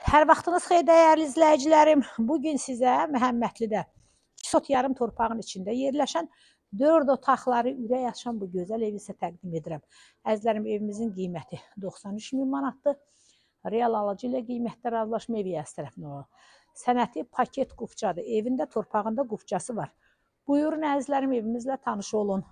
Hər vaxtınız xeyir dəyərli izləyicilərim. Bugün sizə Məhəmmədlidə 2 sot yarım torpağın içində yerləşən 4 otaqları ürək açan bu gözəl evi sizə təqdim edirəm. Əzizlərim, evimizin qiyməti 93 min manatdır. Real alıcı ilə qiymətdə razılaşma evi əs tərəfindən olur. Sənəti paket qufçadır. Evində torpağında qufçası var. Buyurun əzizlərim, evimizlə tanış olun.